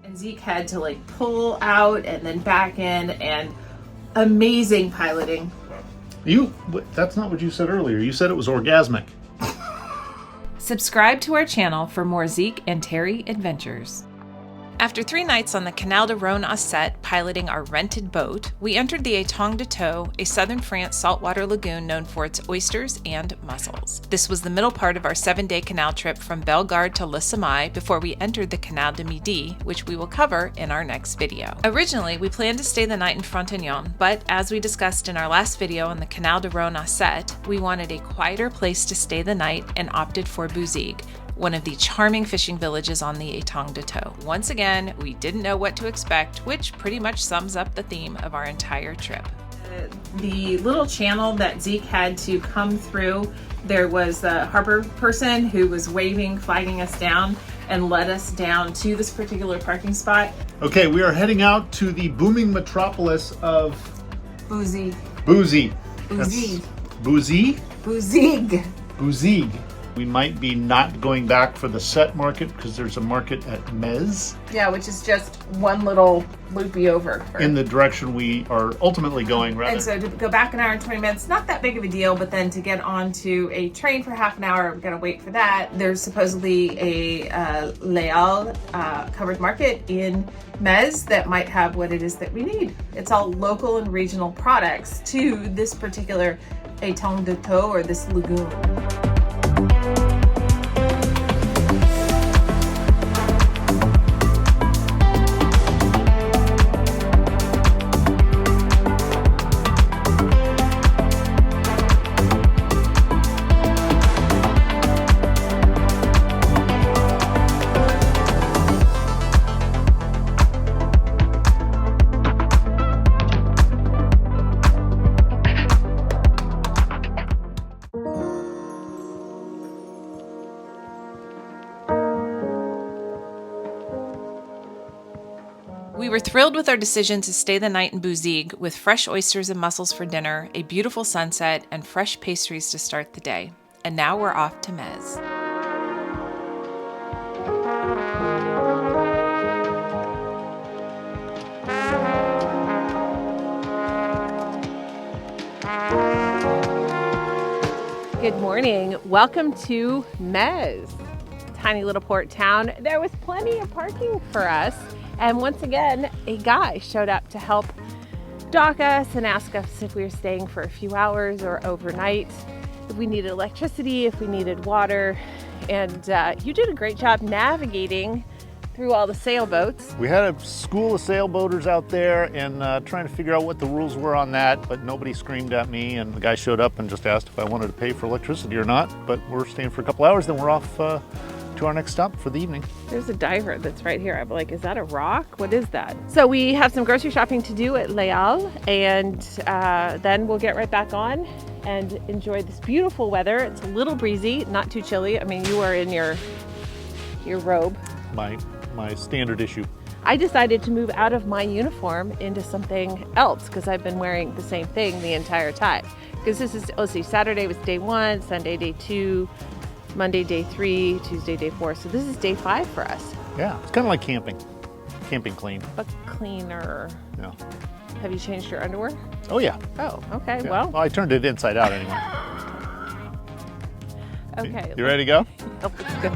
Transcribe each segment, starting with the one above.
And Zeke had to like pull out and then back in, and amazing piloting. That's not what you said earlier. You said it was orgasmic. Subscribe to our channel for more Zeke and Terri adventures. After 3 nights on the Canal du Rhône à Sète piloting our rented boat, we entered the Étang de Thau, a southern France saltwater lagoon known for its oysters and mussels. This was the middle part of our 7-day canal trip from Bellegarde to Le Sommeil before we entered the Canal du Midi, which we will cover in our next video. Originally, we planned to stay the night in Frontignan, but as we discussed in our last video on the Canal du Rhône à Sète, we wanted a quieter place to stay the night and opted for Bouzigues, one of the charming fishing villages on the Étang de Thau. Once again, we didn't know what to expect, which pretty much sums up the theme of our entire trip. The little channel that Zeke had to come through, there was a harbor person who was waving, flagging us down, and led us down to this particular parking spot. Okay, we are heading out to the booming metropolis of Bouzigues. Bouzigues. Bouzigues. Bouzigues. Bouzigues. Bouzigues. We might be not going back for the Sète market because there's a market at Meze. Yeah, which is just one little loopy over. In the direction we are ultimately going, rather. And so to go back an hour and 20 minutes, not that big of a deal, but then to get onto a train for half an hour, we're gonna wait for that. There's supposedly a Leal covered market in Meze that might have what it is that we need. It's all local and regional products to this particular Étang de Thau, or this lagoon. We were thrilled with our decision to stay the night in Bouzigues with fresh oysters and mussels for dinner, a beautiful sunset, and fresh pastries to start the day. And now we're off to Meze. Good morning. Welcome to Meze, tiny little port town. There was plenty of parking for us. And once again, a guy showed up to help dock us and ask us if we were staying for a few hours or overnight, if we needed electricity, if we needed water. And you did a great job navigating through all the sailboats. We had a school of sailboaters out there and trying to figure out what the rules were on that, but nobody screamed at me, and the guy showed up and just asked if I wanted to pay for electricity or not. But we're staying for a couple hours, then we're off to our next stop for the evening. There's a diver that's right here. I'm like, is that a rock? What is that? So we have some grocery shopping to do at Leal, and then we'll get right back on and enjoy this beautiful weather. It's a little breezy, not too chilly. I mean, you are in your robe. My standard issue. I decided to move out of my uniform into something else because I've been wearing the same thing the entire time. Because this is, let's see, Saturday was day 1, Sunday day 2, Monday day 3, Tuesday day 4. So this is day 5 for us. Yeah, it's kind of like camping. Camping clean. But cleaner. Yeah. Have you changed your underwear? Oh yeah. Oh, okay. Yeah. Well, I turned it inside out anyway. Okay. You ready to go? Let's go.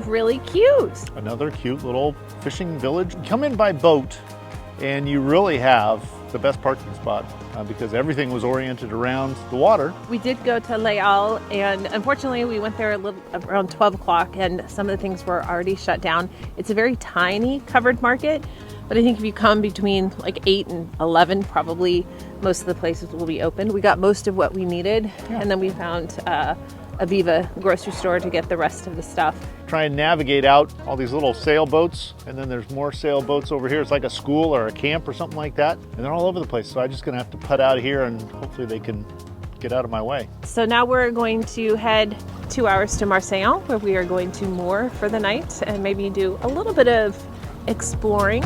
Really cute. Another cute little fishing village. Come in by boat and you really have the best parking spot because everything was oriented around the water. We did go to Leal, and unfortunately we went there a little around 12 o'clock and some of the things were already shut down. It's a very tiny covered market, But I think if you come between like 8 and 11, probably most of the places will be open. We got most of what we needed, and then we found Aviva grocery store to get the rest of the stuff. Try and navigate out all these little sailboats, and then there's more sailboats over here. It's like a school or a camp or something like that, and they're all over the place. So I'm just gonna have to putt out of here, and hopefully they can get out of my way. So now we're going to head 2 hours to Marseillan, where we are going to moor for the night and maybe do a little bit of exploring.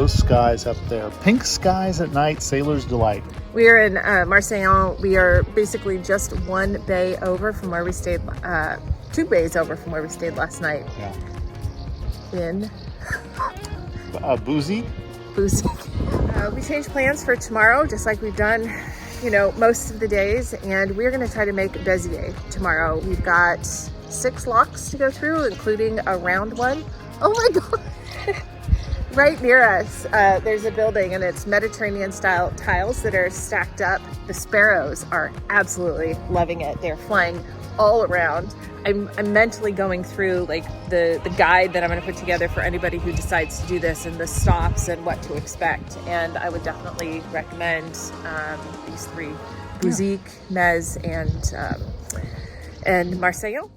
Skies up there. Pink skies at night, sailor's delight. We are in Marseillan. We are basically just one bay over from where we stayed, 2 bays over from where we stayed last night. Yeah. In Bouzigues. We changed plans for tomorrow, just like we've done, you know, most of the days, and we're going to try to make Béziers tomorrow. We've got 6 locks to go through, including a round one. Oh my god! Right near us, there's a building, and it's Mediterranean-style tiles that are stacked up. The sparrows are absolutely loving it. They're flying all around. I'm mentally going through like the guide that I'm going to put together for anybody who decides to do this, and the stops and what to expect. And I would definitely recommend these 3: Bouzigues, Meze, and Marseillan.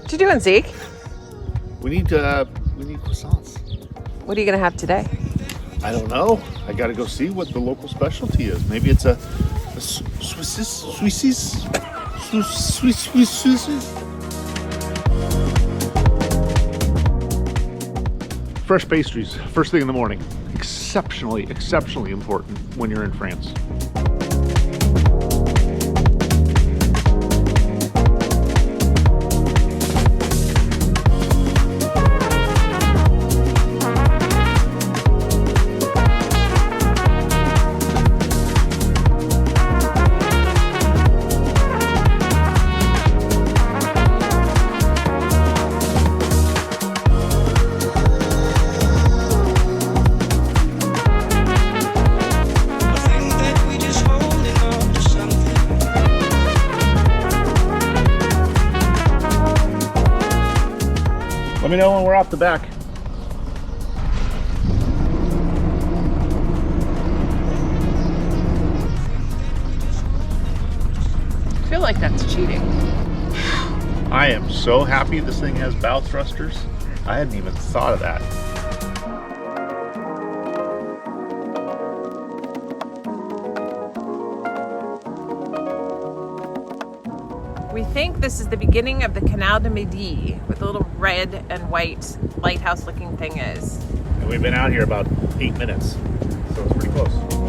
What you doing, Zeke? We need croissants. What are you gonna have today? I don't know. I gotta go see what the local specialty is. Maybe it's a Swissies. Fresh pastries, first thing in the morning. Exceptionally important when you're in France. Let me know when we're off the back. I feel like that's cheating. I am so happy this thing has bow thrusters. I hadn't even thought of that. We think this is the beginning of the Canal du Midi, where the little red and white lighthouse looking thing is. And we've been out here about 8 minutes, so it's pretty close.